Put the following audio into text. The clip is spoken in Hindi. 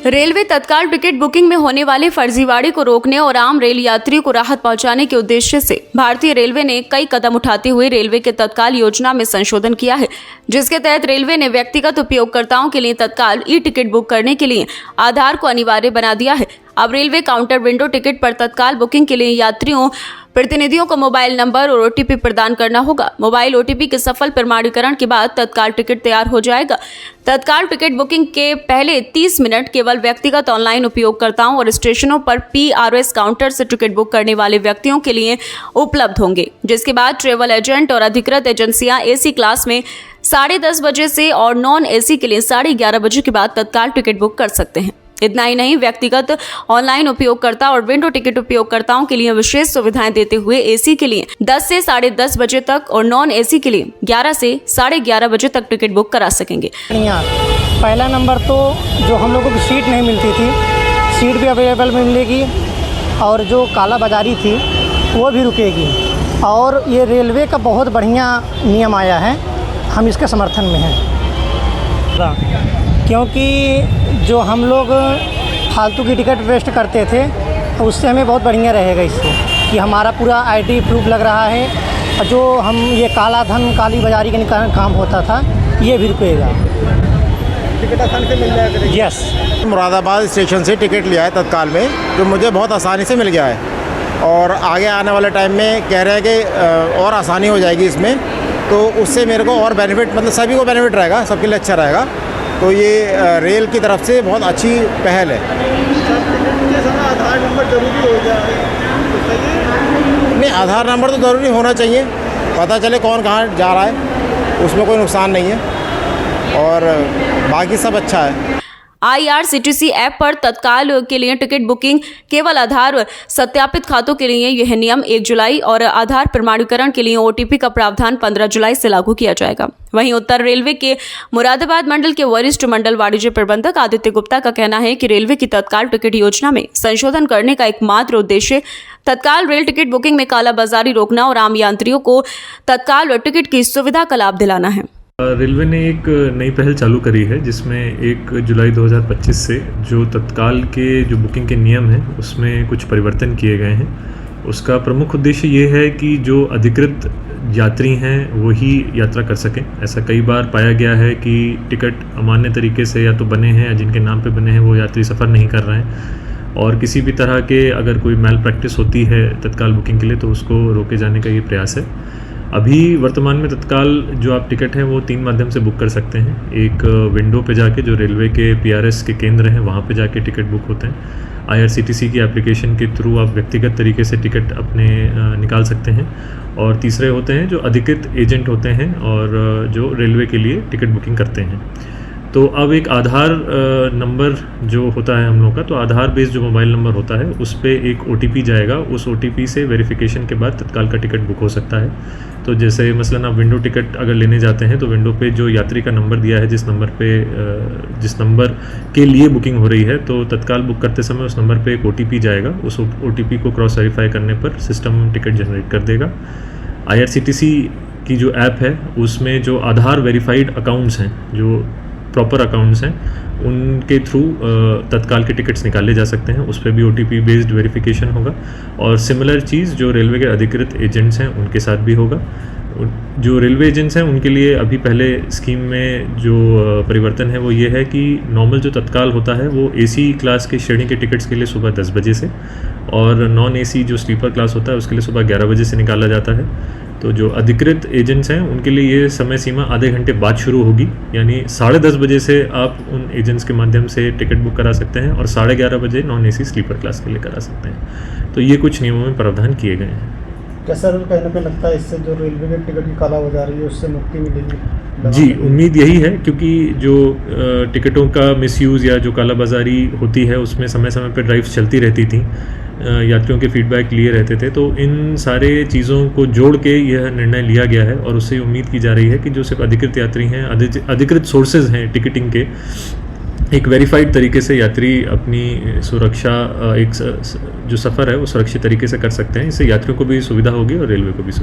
रेलवे तत्काल टिकट बुकिंग में होने वाले फर्जीवाड़े को रोकने और आम रेल यात्रियों को राहत पहुंचाने के उद्देश्य से भारतीय रेलवे ने कई कदम उठाते हुए रेलवे के तत्काल योजना में संशोधन किया है, जिसके तहत रेलवे ने व्यक्तिगत उपयोगकर्ताओं के लिए तत्काल ई टिकट बुक करने के लिए आधार को अनिवार्य बना दिया है। अब रेलवे काउंटर विंडो टिकट पर तत्काल बुकिंग के लिए यात्रियों प्रतिनिधियों को मोबाइल नंबर और ओटीपी प्रदान करना होगा। मोबाइल ओटीपी के सफल प्रमाणीकरण के बाद तत्काल टिकट तैयार हो जाएगा। तत्काल टिकट बुकिंग के पहले 30 मिनट केवल व्यक्तिगत ऑनलाइन उपयोगकर्ताओं और स्टेशनों पर PRS काउंटर से टिकट बुक करने वाले व्यक्तियों के लिए उपलब्ध होंगे, जिसके बाद ट्रेवल एजेंट और अधिकृत एजेंसियां AC क्लास में 10:30 बजे से और नॉन AC के लिए 11:30 बजे के बाद तत्काल टिकट बुक कर सकते हैं। इतना ही नहीं, व्यक्तिगत ऑनलाइन उपयोगकर्ता और विंडो टिकट उपयोगकर्ताओं के लिए विशेष सुविधाएं देते हुए AC के लिए 10 से 10:30 बजे तक और नॉन AC के लिए 11 से 11:30 बजे तक टिकट बुक करा सकेंगे। पहला नंबर तो जो हम लोगों की सीट नहीं मिलती थी, सीट भी अवेलेबल मिलेगी और जो काला बाजारी थी वो भी रुकेगी। और ये रेलवे का बहुत बढ़िया नियम आया है, हम इसके समर्थन में हैं, क्योंकि जो हम लोग फालतू की टिकट वेस्ट करते थे तो उससे हमें बहुत बढ़िया रहेगा इससे कि हमारा पूरा ID प्रूफ लग रहा है और जो हम ये काला धन काली बाजारी का काम होता था ये भी रुकेगा। टिकट आसानी से मिल जाएगा। यस, मुरादाबाद स्टेशन से टिकट लिया है तत्काल में, जो मुझे बहुत आसानी से मिल गया है और आगे आने वाले टाइम में कह रहे हैं कि और आसानी हो जाएगी इसमें, तो उससे मेरे को और बेनिफिट, मतलब सभी को बेनिफिट रहेगा, सबके लिए अच्छा रहेगा। तो ये रेल की तरफ से बहुत अच्छी पहल है। आधार नंबर जरूरी हो जाए तो नहीं, आधार नंबर तो ज़रूरी होना चाहिए, पता चले कौन कहाँ जा रहा है, उसमें कोई नुकसान नहीं है और बाकी सब अच्छा है। IRCTC ऐप पर तत्काल के लिए टिकट बुकिंग केवल आधार सत्यापित खातों के लिए यह नियम 1 जुलाई और आधार प्रमाणीकरण के लिए OTP का प्रावधान 15 जुलाई से लागू किया जाएगा। वहीं उत्तर रेलवे के मुरादाबाद मंडल के वरिष्ठ मंडल वाणिज्य प्रबंधक आदित्य गुप्ता का कहना है कि रेलवे की तत्काल टिकट योजना में संशोधन करने का एकमात्र उद्देश्य तत्काल रेल टिकट बुकिंग में कालाबाजारी रोकना और आम यात्रियों को तत्काल टिकट की सुविधा का लाभ दिलाना है। रेलवे ने एक नई पहल चालू करी है, जिसमें 1 जुलाई 2025 से जो तत्काल के जो बुकिंग के नियम हैं उसमें कुछ परिवर्तन किए गए हैं। उसका प्रमुख उद्देश्य ये है कि जो अधिकृत यात्री हैं वही यात्रा कर सकें। ऐसा कई बार पाया गया है कि टिकट अमान्य तरीके से या तो बने हैं या जिनके नाम पे बने हैं वो यात्री सफ़र नहीं कर रहे हैं और किसी भी तरह के अगर कोई मैल प्रैक्टिस होती है तत्काल बुकिंग के लिए तो उसको रोके जाने का ये प्रयास है। अभी वर्तमान में तत्काल जो आप टिकट हैं वो 3 माध्यम से बुक कर सकते हैं। एक विंडो पे जाके जो रेलवे के PRS के केंद्र हैं वहाँ पे जाके टिकट बुक होते हैं। IRCTC की एप्लीकेशन के थ्रू आप व्यक्तिगत तरीके से टिकट अपने निकाल सकते हैं। और तीसरे होते हैं जो अधिकृत एजेंट होते हैं और जो रेलवे के लिए टिकट बुकिंग करते हैं। तो अब एक आधार नंबर जो होता है हम लोग का, तो आधार बेस्ड जो मोबाइल नंबर होता है उस पर एक OTP जाएगा। उस OTP से वेरिफिकेशन के बाद तत्काल का टिकट बुक हो सकता है। तो जैसे मसलन आप विंडो टिकट अगर लेने जाते हैं तो विंडो पे जो यात्री का नंबर दिया है, जिस नंबर के लिए बुकिंग हो रही है, तो तत्काल बुक करते समय उस नंबर पे एक OTP जाएगा। उस OTP को क्रॉस वेरीफाई करने पर सिस्टम टिकट जनरेट कर देगा। IRCTC की जो ऐप है उसमें जो आधार वेरीफाइड अकाउंट्स हैं, जो प्रॉपर अकाउंट्स हैं, उनके थ्रू तत्काल के टिकट्स निकाले जा सकते हैं। उस पर भी OTP बेस्ड वेरिफिकेशन होगा और सिमिलर चीज़ जो रेलवे के अधिकृत एजेंट्स हैं उनके साथ भी होगा। जो रेलवे एजेंट्स हैं उनके लिए अभी पहले स्कीम में जो परिवर्तन है वो ये है कि नॉर्मल जो तत्काल होता है वो AC क्लास के श्रेणी के टिकट्स के लिए सुबह 10 बजे से और नॉन AC जो स्लीपर क्लास होता है उसके लिए सुबह 11 बजे से निकाला जाता है। तो जो अधिकृत एजेंट्स हैं उनके लिए ये समय सीमा आधे घंटे बाद शुरू होगी, यानी 10:30 बजे से आप उन एजेंट्स के माध्यम से टिकट बुक करा सकते हैं और 11:30 बजे नॉन AC स्लीपर क्लास के लिए करा सकते हैं। तो ये कुछ नियमों में प्रावधान किए गए हैं। क्या सर कहने पे लगता है इससे जो रेलवे के टिकट की काला बाजारी है उससे मुक्ति मिलेगी? जी, उम्मीद यही है, क्योंकि जो टिकटों का मिसयूज़ या जो कालाबाजारी होती है उसमें समय समय पर ड्राइव्स चलती रहती थी, यात्रियों के फीडबैक लिए रहते थे। तो इन सारे चीज़ों को जोड़ के यह निर्णय लिया गया है और उससे उम्मीद की जा रही है कि जो सिर्फ अधिकृत यात्री हैं, अधिकृत सोर्सेज हैं टिकटिंग के, एक वेरीफाइड तरीके से यात्री अपनी सुरक्षा जो सफ़र है वो सुरक्षित तरीके से कर सकते हैं। इससे यात्रियों को भी सुविधा होगी और रेलवे को भी सुविधा।